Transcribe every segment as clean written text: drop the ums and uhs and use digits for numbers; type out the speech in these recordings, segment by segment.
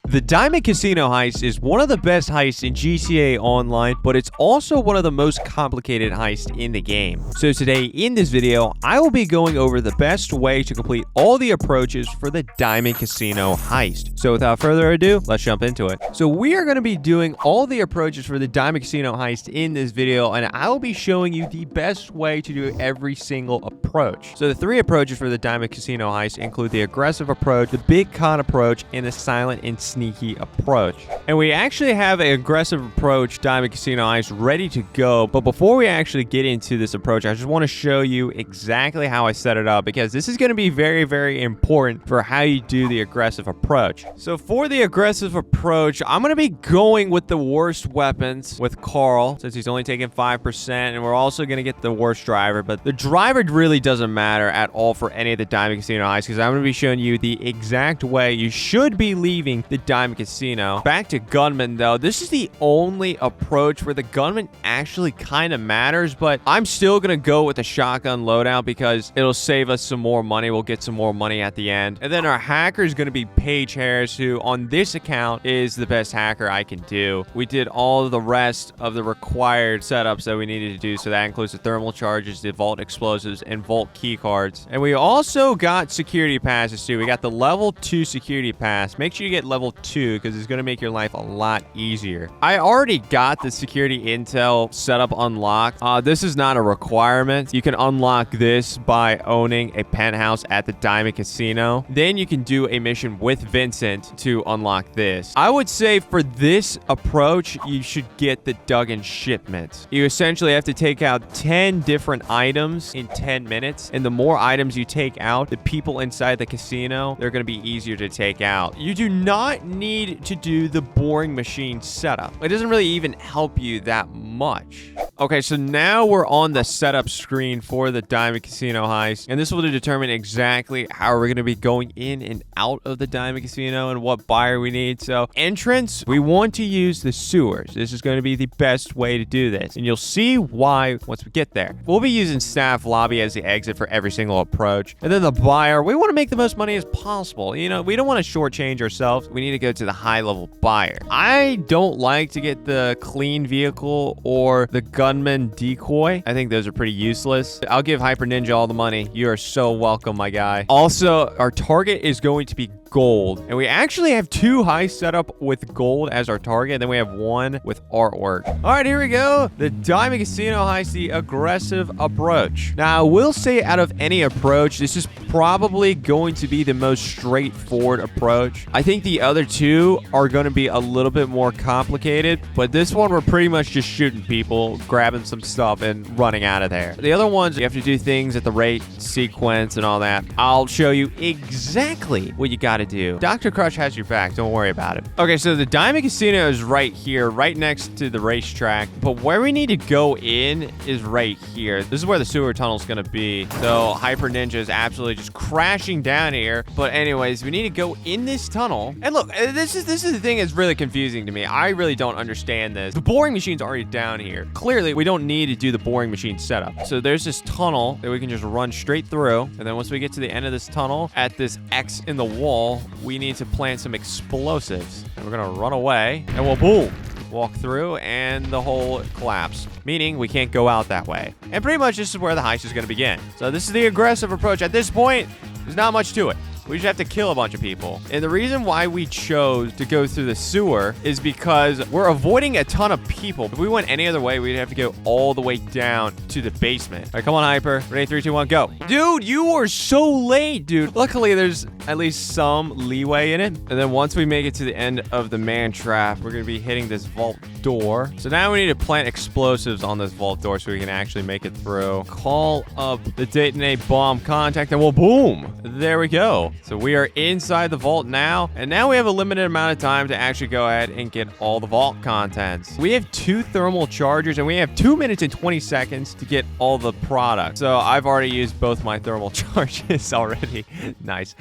The Diamond Casino Heist is one of the best heists in GTA Online, but it's also one of the most complicated heists in the game. So today in this video, I will be going over the best way to complete all the approaches for the Diamond Casino Heist. So without further ado, let's jump into it. So we are going to be doing all the approaches for the Diamond Casino Heist in this video, and I will be showing you the best way to do every single approach. So the three approaches for the Diamond Casino Heist include the aggressive approach, the big con approach, and the silent and sneaky approach. And we actually have an aggressive approach Diamond Casino Heist ready to go, but before we actually get into this approach, I just want to show you exactly how I set it up, because this is going to be very, very important for how you do the aggressive approach. So for the aggressive approach, I'm going to be going with the worst weapons with Carl, since he's only taking 5%, and we're also going to get the worst driver, but the driver really doesn't matter at all for any of the Diamond Casino Heist, because I'm going to be showing you the exact way you should be leaving the Diamond Casino. Back to gunman though, this is the only approach where the gunman actually kind of matters, but I'm still gonna go with the shotgun loadout because it'll save us some more money. We'll get some more money at the end. And then our hacker is gonna be Paige Harris, who on this account is the best hacker I can do. We did all of the rest of the required setups that we needed to do, so that includes the thermal charges, the vault explosives, and vault key cards. And we also got security passes too. We got the level 2 security pass. Make sure you get level 2 because it's going to make your life a lot easier. I already got the security intel setup unlocked. This is not a requirement. You can unlock this by owning a penthouse at the Diamond Casino. Then you can do a mission with Vincent to unlock this. I would say for this approach, you should get the Duggan shipment. You essentially have to take out 10 different items in 10 minutes. And the more items you take out, the people inside the casino, they're going to be easier to take out. You do not need to do the boring machine setup. It doesn't really even help you that much. Okay, so now we're on the setup screen for the Diamond Casino Heist, and this will determine exactly how we're going to be going in and out of the Diamond Casino and what buyer we need. So entrance, we want to use the sewers. This is going to be the best way to do this, and you'll see why once we get there. We'll be using staff lobby as the exit for every single approach, and then the buyer, we want to make the most money as possible. You know, we don't want to shortchange ourselves. We need to go to the high level buyer. I don't like to get the clean vehicle or the gunman decoy. I think those are pretty useless. I'll give Hyper Ninja all the money. You are so welcome, my guy. Also, our target is going to be gold, and we actually have 2 heists set up with gold as our target, and then we have 1 with artwork. All right, here we go. The Diamond Casino Heist, the aggressive approach. Now, I will say out of any approach, this is probably going to be the most straightforward approach. I think the other 2 are going to be a little bit more complicated, but this one we're pretty much just shooting people, grabbing some stuff, and running out of there. The other ones, you have to do things at the rate sequence and all that. I'll show you exactly what you got to do. Dr. Crush has your back. Don't worry about it. Okay, so the Diamond Casino is right here, right next to the racetrack, but where we need to go in is right here. This is where the sewer tunnel is going to be. So Hyper Ninja is absolutely just crashing down here. But anyways, we need to go in this tunnel. And look, this is the thing that's really confusing to me. I really don't understand this. The boring machine's already down here. Clearly, we don't need to do the boring machine setup. So there's this tunnel that we can just run straight through. And then once we get to the end of this tunnel, at this X in the wall, we need to plant some explosives. And we're gonna run away, and we'll boom, walk through, and the hole collapse, meaning we can't go out that way. And pretty much this is where the heist is gonna begin. So this is the aggressive approach. At this point, there's not much to it. We just have to kill a bunch of people. And the reason why we chose to go through the sewer is because we're avoiding a ton of people. If we went any other way, we'd have to go all the way down to the basement. All right, come on, Hyper. Ready, 3, 2, 1, go. Dude, you are so late, dude. Luckily, there's at least some leeway in it. And then once we make it to the end of the man trap, we're going to be hitting this vault door. So now we need to plant explosives on this vault door so we can actually make it through. Call up the detonate bomb contact, and we'll boom. There we go. So we are inside the vault now, and now we have a limited amount of time to actually go ahead and get all the vault contents. We have 2 thermal chargers, and we have 2 minutes and 20 seconds to get all the product. So I've already used both my thermal charges already. Nice.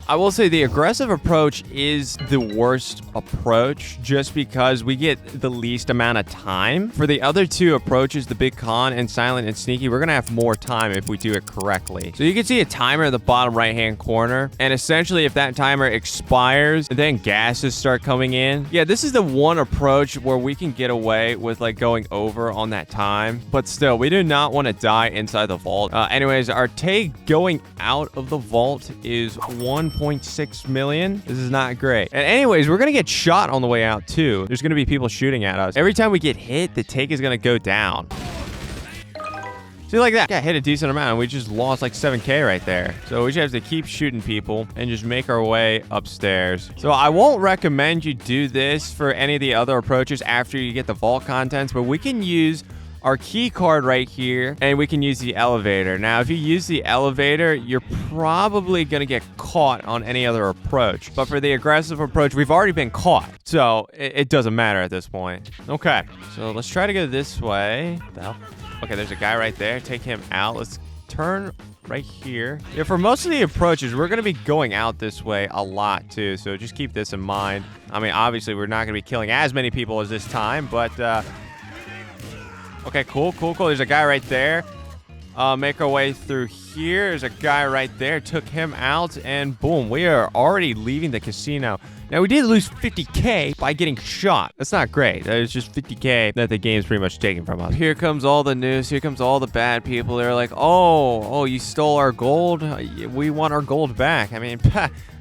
I will say the aggressive approach is the worst approach just because we get the least amount of time. For the other two approaches, the Big Con and Silent and Sneaky, we're gonna have more time if we do it correctly. So you can see a timer in the bottom right-hand corner, and essentially if that timer expires, then gases start coming in. Yeah, this is the one approach where we can get away with like going over on that time, but still, we do not want to die inside the vault. Anyways, our take going out of the vault is 1.6 million. This is not great. And anyways, we're gonna get shot on the way out too. There's gonna be people shooting at us. Every time we get hit, the take is gonna go down. See, like that, got hit a decent amount, and we just lost like 7K right there. So we just have to keep shooting people and just make our way upstairs. So I won't recommend you do this for any of the other approaches after you get the vault contents, but we can use our key card right here, and we can use the elevator. Now, if you use the elevator, you're probably gonna get caught on any other approach. But for the aggressive approach, we've already been caught. So it doesn't matter at this point. Okay, so let's try to go this way. Okay, there's a guy right there. Take him out. Let's turn right here. Yeah, for most of the approaches, we're going to be going out this way a lot, too. So just keep this in mind. I mean, obviously, we're not going to be killing as many people as this time, but... Okay, cool. There's a guy right there. Make our way through here. There's a guy right there. Took him out, and boom, we are already leaving the casino. Now, we did lose 50K by getting shot. That's not great. That is just 50K that the game's pretty much taking from us. Here comes all the news. Here comes all the bad people. They're like, oh, you stole our gold? We want our gold back. I mean,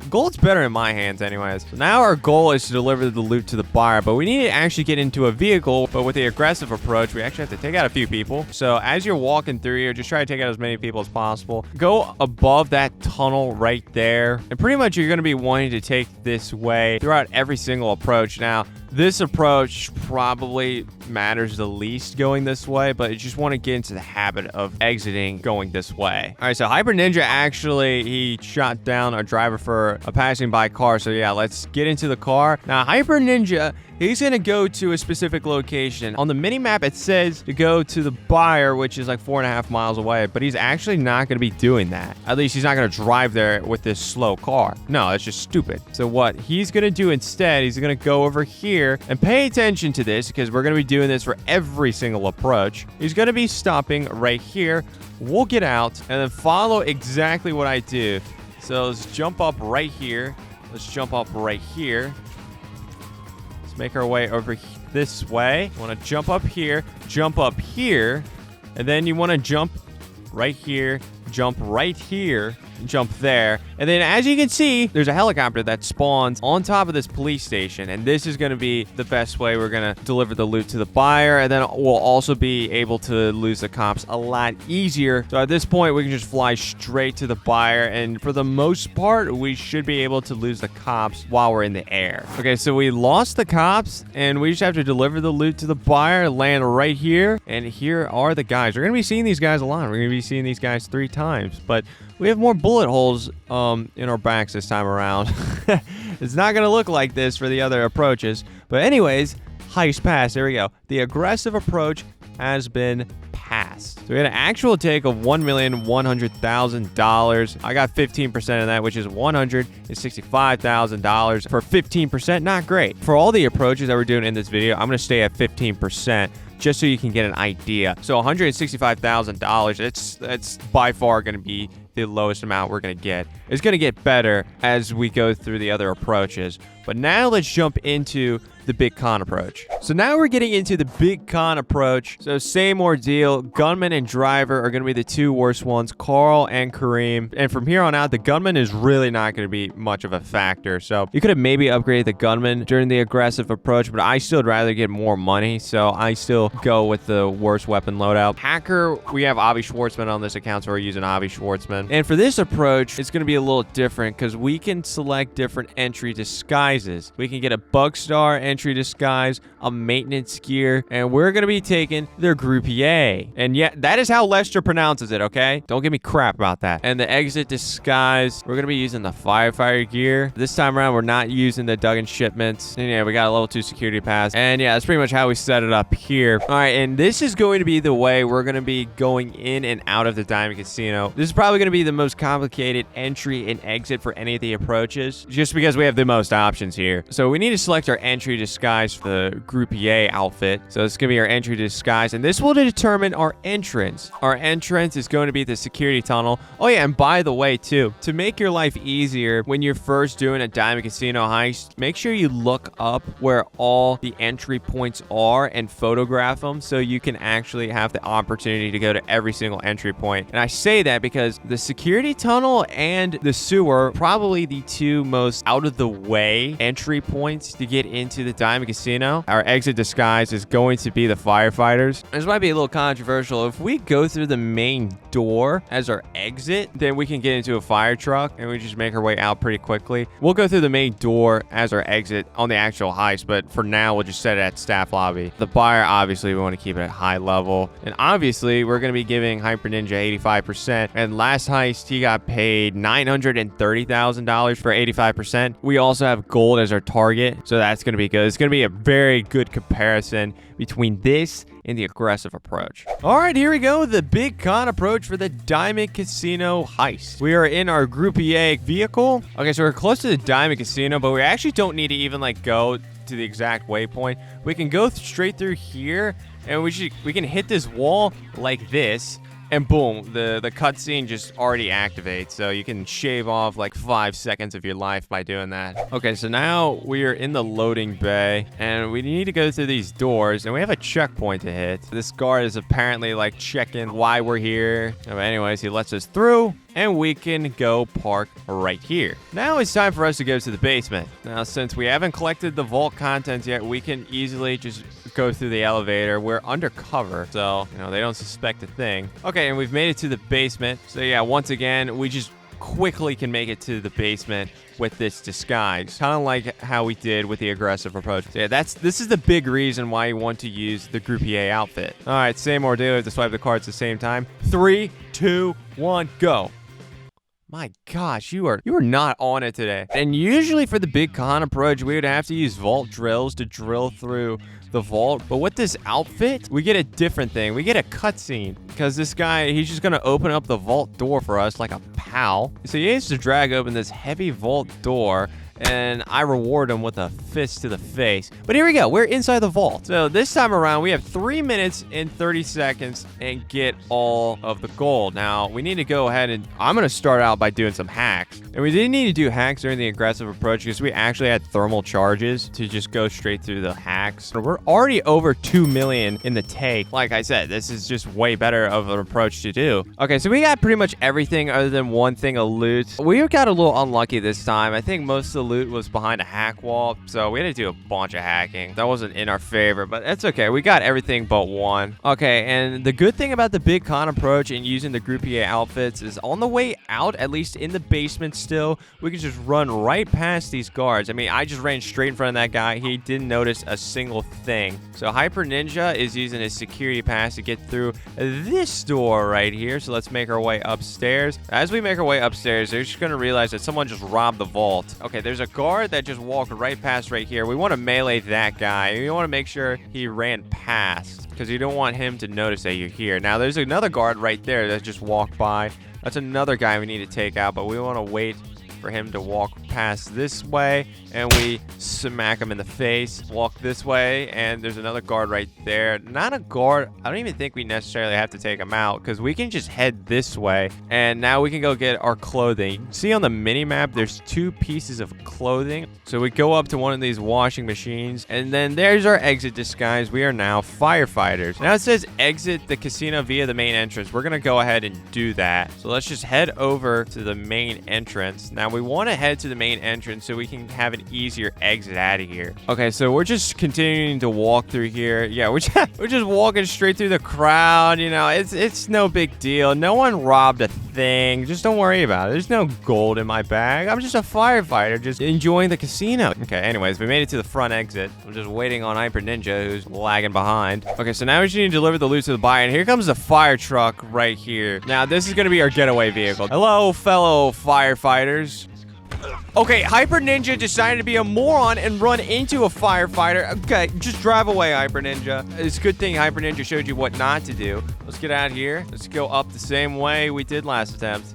gold's better in my hands anyways. So now our goal is to deliver the loot to the buyer, but we need to actually get into a vehicle. But with the aggressive approach, we actually have to take out a few people. So as you're walking through here, just try to take out as many people as possible. Go above that tunnel right there. And pretty much you're going to be wanting to take this way throughout every single approach. Now, this approach probably matters the least going this way, but you just want to get into the habit of exiting going this way. All right, so Hyper Ninja actually, he shot down a driver for a passing by car. So yeah, let's get into the car. Now, Hyper Ninja, he's going to go to a specific location. On the mini-map, it says to go to the buyer, which is like 4.5 miles away, but he's actually not going to be doing that. At least he's not going to drive there with this slow car. No, that's just stupid. So what he's going to do instead, he's going to go over here and pay attention to this because we're going to be doing this for every single approach. He's going to be stopping right here. We'll get out and then follow exactly what I do. So let's jump up right here. Let's jump up right here. Let's make our way over this way. You want to jump up here, and then you want to jump right here, jump right here, jump there. And then as you can see, there's a helicopter that spawns on top of this police station, and this is going to be the best way we're going to deliver the loot to the buyer, and then we'll also be able to lose the cops a lot easier. So at this point, we can just fly straight to the buyer, and for the most part, we should be able to lose the cops while we're in the air. Okay, so we lost the cops, and we just have to deliver the loot to the buyer, land right here, and here are the guys. We're going to be seeing these guys a lot. We're going to be seeing these guys 3 times, but we have more bullet holes in our backs this time around. It's not going to look like this for the other approaches. But anyways, heist pass. There we go. The aggressive approach has been passed. So we had an actual take of $1,100,000. I got 15% of that, which is $165,000 for 15%. Not great. For all the approaches that we're doing in this video, I'm going to stay at 15%. Just so you can get an idea. So $165,000, that's by far going to be the lowest amount we're going to get. It's going to get better as we go through the other approaches. But now let's jump into the Big Con approach. So now we're getting into the Big Con approach. So same ordeal. Gunman and driver are going to be the 2 worst ones, Carl and Kareem. And from here on out, the gunman is really not going to be much of a factor. So you could have maybe upgraded the gunman during the aggressive approach, but I still would rather get more money. So I still go with the worst weapon loadout. Hacker, we have Avi Schwartzman on this account, so we're using Avi Schwartzman. And for this approach, it's going to be a little different because we can select different entry disguises. We can get a Bug Star entry disguise, a maintenance gear, and we're going to be taking their Groupier. And yeah, that is how Lester pronounces it, okay? Don't give me crap about that. And the exit disguise, we're going to be using the firefighter gear. This time around, we're not using the Duggan shipments. And yeah, we got a level 2 security pass. And yeah, that's pretty much how we set it up here. All right, and this is going to be the way we're going to be going in and out of the Diamond Casino. This is probably going to be the most complicated entry and exit for any of the approaches, just because we have the most options here. So we need to select our entry disguise for the Groupier outfit. So it's going to be our entry disguise, and this will determine our entrance. Our entrance is going to be the security tunnel. Oh yeah, and by the way too, to make your life easier when you're first doing a Diamond Casino heist, make sure you look up where all the entry points are and photograph them so you can actually have the opportunity to go to every single entry point. And I say that because the security tunnel and the sewer are probably the two most out of the way entry points to get into the Diamond Casino. Our exit disguise is going to be the firefighters. This might be a little controversial. If we go through the main door as our exit, then we can get into a fire truck and we just make our way out pretty quickly. We'll go through the main door as our exit on the actual heist, but for now we'll just set it at staff lobby. The buyer, obviously we want to keep it at high level, and obviously we're going to be giving Hyper Ninja 85%. And last heist he got paid $930,000 for 85%. We also have gold as our target, so that's going to be good. It's going to be a very good comparison between this and the aggressive approach. All right, here we go. The big con approach for the Diamond Casino heist. We are in our Groupier vehicle. Okay, so we're close to the Diamond Casino, but we actually don't need to even like go to the exact waypoint. We can go straight through here, and we can hit this wall like this, and boom, the cutscene just already activates. So you can shave off like 5 seconds of your life by doing that. Okay, so now we are in the loading bay, and we need to go through these doors, and we have a checkpoint to hit. This guard is apparently like checking why we're here. But anyways, he lets us through, and we can go park right here. Now it's time for us to go to the basement. Now, since we haven't collected the vault contents yet, we can easily just go through the elevator. We're undercover, so, you know, they don't suspect a thing. Okay, and we've made it to the basement. So yeah, once again, we just quickly can make it to the basement with this disguise, kind of like how we did with the aggressive approach. So yeah, this is the big reason why you want to use the Groupier outfit. All right, same ordeal. We have to swipe the cards at the same time. 3, 2, 1, go. My gosh, you are not on it today. And usually for the big con approach, we would have to use vault drills to drill through the vault. But with this outfit, we get a different thing. We get a cutscene because this guy, he's just going to open up the vault door for us like a pal. So he has to drag open this heavy vault door, and I reward him with a fist to the face. But here we go. We're inside the vault. So this time around, we have 3 minutes and 30 seconds and get all of the gold. Now, we need to go ahead and I'm going to start out by doing some hacks. And we didn't need to do hacks during the aggressive approach because we actually had thermal charges to just go straight through the hacks. We're already over 2 million in the take. Like I said, this is just way better of an approach to do. Okay, so we got pretty much everything other than one thing of loot. We got a little unlucky this time. I think most of the loot was behind a hack wall, so we had to do a bunch of hacking. That wasn't in our favor, but it's okay. We got everything but one. Okay, and the good thing about the big con approach and using the Groupier outfits is on the way out, at least in the basement still, we can just run right past these guards. I mean, I just ran straight in front of that guy. He didn't notice a single thing. So Hyper Ninja is using his security pass to get through this door right here. So let's make our way upstairs. As we make our way upstairs, they're just going to realize that someone just robbed the vault. Okay, there's a guard that just walked right past right here. We want to melee that guy. We want to make sure he ran past because you don't want him to notice that you're here. Now, there's another guard right there that just walked by. That's another guy we need to take out, but we want to wait for him to walk past this way, and we smack him in the face. Walk this way, and there's another guard right there. Not a guard. I don't even think we necessarily have to take him out because we can just head this way, and now we can go get our clothing. You can see on the mini map there's 2 pieces of clothing. So we go up to one of these washing machines, and then there's our exit disguise. We are now firefighters. Now it says exit the casino via the main entrance. We're gonna go ahead and do that. So let's just head over to the main entrance. Now we want to head to the main entrance so we can have an easier exit out of here. Okay, so we're just continuing to walk through here. Yeah, we're just walking straight through the crowd. You know, it's no big deal. No one robbed a thing. Just don't worry about it. There's no gold in my bag. I'm just a firefighter just enjoying the casino. Okay, anyways, we made it to the front exit. I'm just waiting on Hyper Ninja, who's lagging behind. Okay, so now we just need to deliver the loot to the buyer, and here comes the fire truck right here. Now, this is going to be our getaway vehicle. Hello, fellow firefighters. Okay, Hyper Ninja decided to be a moron and run into a firefighter. Okay, just drive away, Hyper Ninja. It's a good thing Hyper Ninja showed you what not to do. Let's get out here. Let's go up the same way we did last attempt.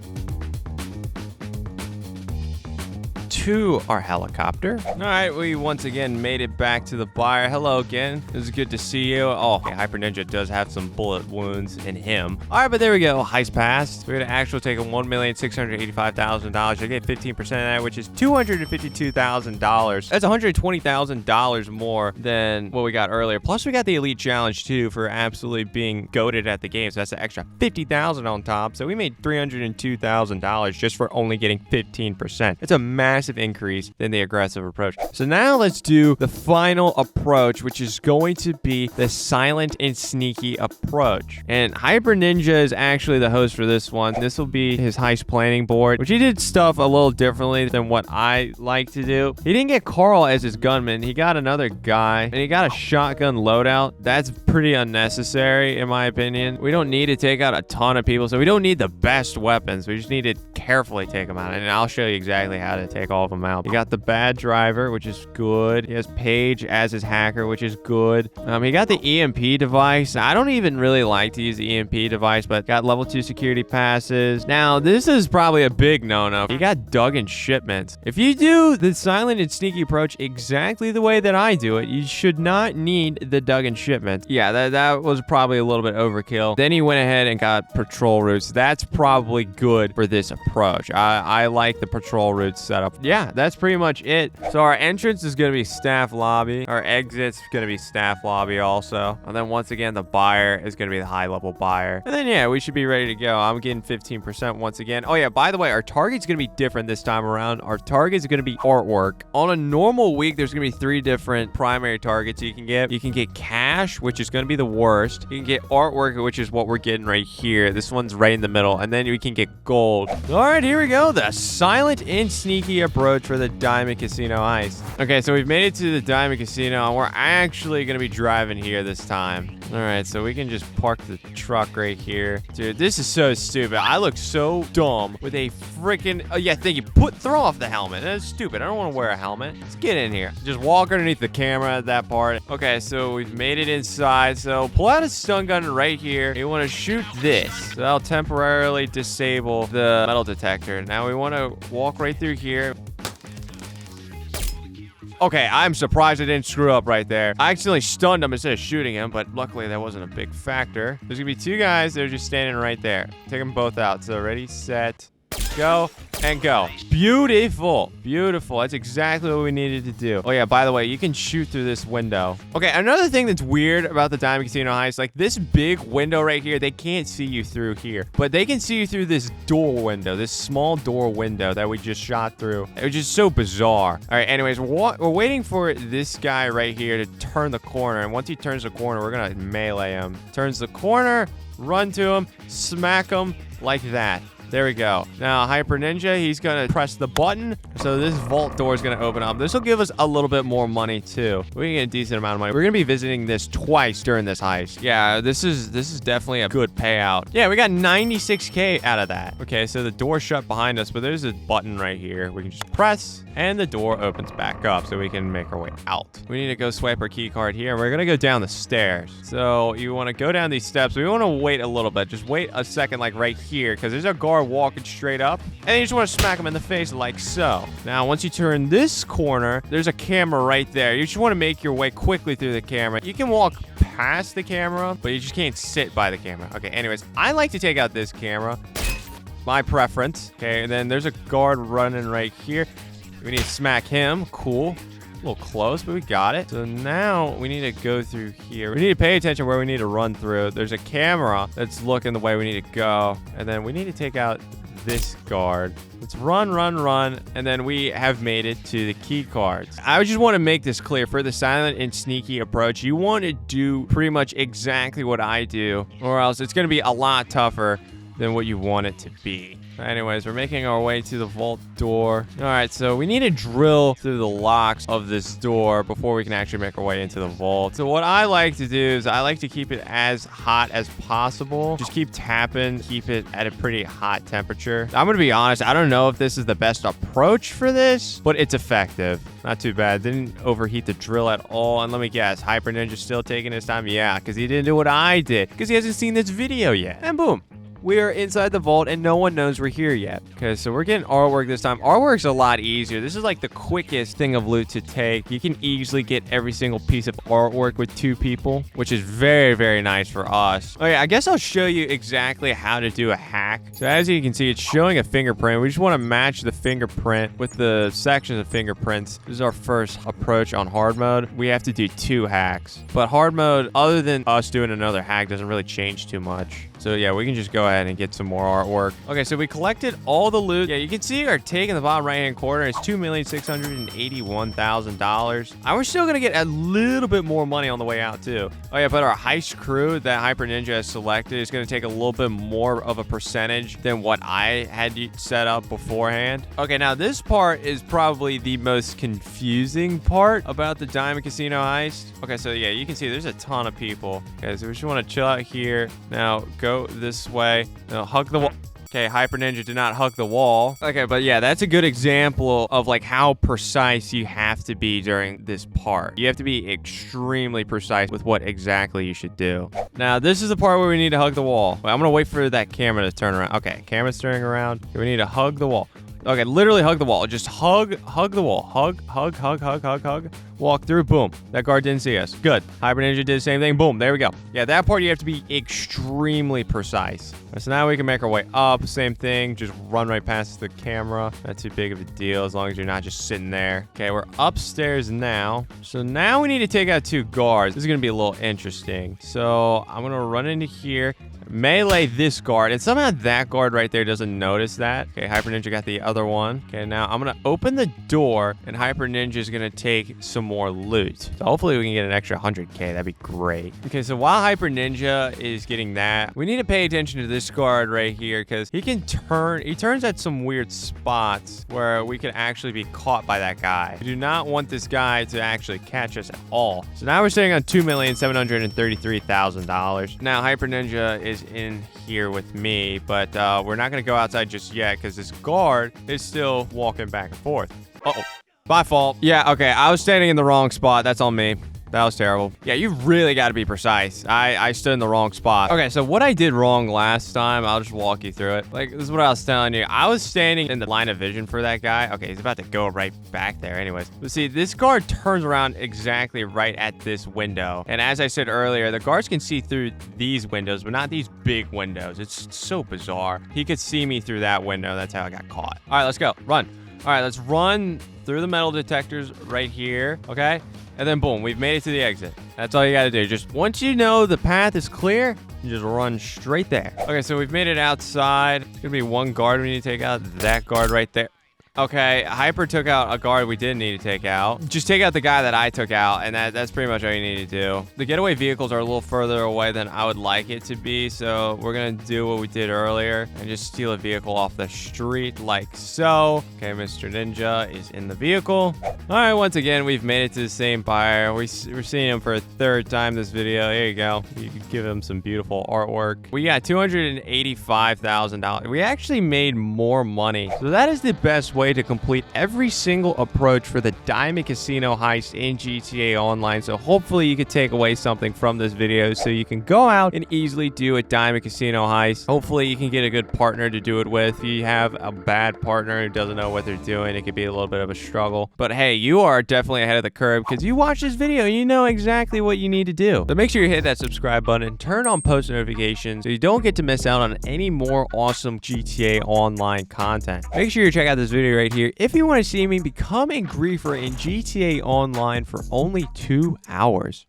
to our helicopter. All right, we once again made it back to the buyer. Hello again. It was good to see you. Oh, okay, Hyper Ninja does have some bullet wounds in him. All right, but there we go. Heist passed. We're gonna actually take $1,685,000. You get 15% of that, which is $252,000. That's $120,000 more than what we got earlier. Plus, we got the Elite Challenge too for absolutely being goated at the game. So that's an extra $50,000 on top. So we made $302,000 just for only getting 15%. It's a massive increase than the aggressive approach. So now let's do the final approach, which is going to be the silent and sneaky approach. And Hyper Ninja is actually the host for this one. This will be his heist planning board, which he did stuff a little differently than what I like to do. He didn't get Carl as his gunman. He got another guy, and he got a shotgun loadout. That's pretty unnecessary, in my opinion. We don't need to take out a ton of people, so we don't need the best weapons. We just need to carefully take them out, and I'll show you exactly how to take all of them out. You got the bad driver, which is good. He has Paige as his hacker, which is good. He got the EMP device. I don't even really like to use the EMP device, but got level 2 security passes. Now, this is probably a big no-no. You got Duggan shipments. If you do the silent and sneaky approach exactly the way that I do it, you should not need the Duggan shipments. Yeah, that was probably a little bit overkill. Then he went ahead and got patrol routes. That's probably good for this approach. I like the patrol route setup. Yeah, that's pretty much it. So our entrance is going to be staff lobby. Our exit's going to be staff lobby also. And then once again, the buyer is going to be the high level buyer. And then yeah, we should be ready to go. I'm getting 15% once again. Oh yeah, by the way, our target's going to be different this time around. Our target is going to be artwork. On a normal week, there's going to be 3 different primary targets you can get. You can get cash, which is going to be the worst. You can get artwork, which is what we're getting right here. This one's right in the middle. And then we can get gold. All right, here we go. The silent and sneaky approach for the Diamond Casino Heist. Okay, so we've made it to the Diamond Casino, and we're actually going to be driving here this time. All right, so we can just park the truck right here. Dude, this is so stupid. I look so dumb with a freaking... Oh, yeah, thank you. Throw off the helmet. That's stupid. I don't want to wear a helmet. Let's get in here. Just walk underneath the camera at that part. Okay, so we've made it inside. So pull out a stun gun right here. You want to shoot this. So that'll temporarily disable the metal detector. Now we want to walk right through here. Okay, I'm surprised I didn't screw up right there. I accidentally stunned him instead of shooting him, but luckily that wasn't a big factor. There's gonna be 2 guys that are just standing right there. Take them both out. So ready, set, go, and go. Beautiful. Beautiful. That's exactly what we needed to do. Oh, yeah, by the way, you can shoot through this window. Okay, another thing that's weird about the Diamond Casino Heist, like this big window right here, they can't see you through here, but they can see you through this door window, this small door window that we just shot through. It was just so bizarre. All right, anyways, we're waiting for this guy right here to turn the corner, and once he turns the corner, we're gonna melee him. Turns the corner, run to him, smack him like that. There we go. Now, Hyper Ninja, he's going to press the button. So this vault door is going to open up. This will give us a little bit more money, too. We can get a decent amount of money. We're going to be visiting this twice during this heist. Yeah, this is definitely a good payout. Yeah, we got 96K out of that. Okay, so the door shut behind us, but there's a button right here. We can just press, and the door opens back up so we can make our way out. We need to go swipe our key card here. We're going to go down the stairs. So you want to go down these steps. We want to wait a little bit. Just wait a second, like right here, because there's a guard walking straight up, and you just want to smack him in the face like so. Now, once you turn this corner, there's a camera right there. You just want to make your way quickly through the camera. You can walk past the camera, but you just can't sit by the camera. Okay, anyways, I like to take out this camera. My preference. Okay, and then there's a guard running right here. We need to smack him. Cool. A little close, but we got it. So now we need to go through here. We need to pay attention where we need to run through. There's a camera that's looking the way we need to go. And then we need to take out this guard. Let's run, run, run. And then we have made it to the key cards. I just want to make this clear. For the silent and sneaky approach, you want to do pretty much exactly what I do, or else it's going to be a lot tougher than what you want it to be. Anyways, we're making our way to the vault door. All right, so we need to drill through the locks of this door before we can actually make our way into the vault. So what I like to do is I like to keep it as hot as possible. Just keep tapping, keep it at a pretty hot temperature. I'm gonna be honest, I don't know if this is the best approach for this, but it's effective. Not too bad. Didn't overheat the drill at all. And let me guess, Hyper Ninja's still taking his time? Yeah, because he didn't do what I did, because he hasn't seen this video yet. And boom. we are inside the vault and no one knows we're here yet. Okay, so we're getting artwork this time. Artwork's a lot easier. This is like the quickest thing of loot to take. You can easily get every single piece of artwork with 2 people, which is very, very nice for us. Okay, I guess I'll show you exactly how to do a hack. So as you can see, it's showing a fingerprint. We just want to match the fingerprint with the sections of fingerprints. This is our first approach on hard mode. We have to do 2 hacks. But hard mode, other than us doing another hack, doesn't really change too much. So yeah, we can just go ahead and get some more artwork. Okay, so we collected all the loot. Yeah, you can see our take in the bottom right-hand corner is $2,681,000. And we're still gonna get a little bit more money on the way out too. Oh yeah, but our heist crew that Hyper Ninja has selected is gonna take a little bit more of a percentage than what I had set up beforehand. Okay, now this part is probably the most confusing part about the Diamond Casino Heist. Okay, so yeah, you can see there's a ton of people. Okay, so we just wanna chill out here. Now, go this way. Now, hug the wall. Okay, Hyper Ninja did not hug the wall. Okay, but yeah, that's a good example of like how precise you have to be during this part. You have to be extremely precise with what exactly you should do. Now, this is the part where we need to hug the wall. Wait, I'm gonna wait for that camera to turn around. Okay, camera's turning around. Okay, we need to hug the wall. Okay, literally hug the wall. Just hug the wall. Hug. Walk through. Boom. That guard didn't see us. Good. Hyper Ninja did the same thing. Boom. There we go. Yeah, that part you have to be extremely precise. So now we can make our way up. Same thing. Just run right past the camera. Not too big of a deal as long as you're not just sitting there. Okay, we're upstairs now. So now we need to take out 2 guards. This is going to be a little interesting. So I'm going to run into here. Melee this guard, and somehow that guard right there doesn't notice that. Okay, Hyper Ninja got the other one. Okay, now I'm gonna open the door, and Hyper Ninja is gonna take some more loot. So hopefully we can get an extra 100k. That'd be great. Okay, so while Hyper Ninja is getting that, we need to pay attention to this guard right here because he turns at some weird spots where we could actually be caught by that guy. We do not want this guy to actually catch us at all. So now we're sitting on $2,733,000. Now Hyper Ninja is in here with me, but we're not gonna go outside just yet because this guard is still walking back and forth. Uh-oh. My fault. Yeah, okay, I was standing in the wrong spot. That's on me. That was terrible. Yeah, you really got to be precise. I stood in the wrong spot. Okay, so what I did wrong last time, I'll just walk you through it. Like, this is what I was telling you. I was standing in the line of vision for that guy. Okay, he's about to go right back there anyways. But see, this guard turns around exactly right at this window. And as I said earlier, the guards can see through these windows, but not these big windows. It's so bizarre. He could see me through that window. That's how I got caught. All right, let's go. Run. All right, let's run through the metal detectors right here, okay? And then boom, we've made it to the exit. That's all you gotta do. Just once you know the path is clear, you just run straight there. Okay, so we've made it outside. It's gonna be 1 guard we need to take out. That guard right there. Okay, Hyper took out a guard we didn't need to take out. Just take out the guy that I took out, and that's pretty much all you need to do. The getaway vehicles are a little further away than I would like it to be, so we're gonna do what we did earlier and just steal a vehicle off the street like so. Okay, Mr. Ninja is in the vehicle. All right, once again, we've made it to the same buyer. We're seeing him for a 3rd time this video. Here you go. You can give him some beautiful artwork. We got $285,000. We actually made more money, so that is the best way to complete every single approach for the Diamond Casino Heist in GTA Online. So hopefully you could take away something from this video so you can go out and easily do a Diamond Casino Heist. Hopefully you can get a good partner to do it with. If you have a bad partner who doesn't know what they're doing, it could be a little bit of a struggle. But hey, you are definitely ahead of the curve because you watch this video, you know exactly what you need to do. So make sure you hit that subscribe button and turn on post notifications so you don't get to miss out on any more awesome GTA Online content. Make sure you check out this video right here if you want to see me become a griefer in GTA Online for only 2 hours.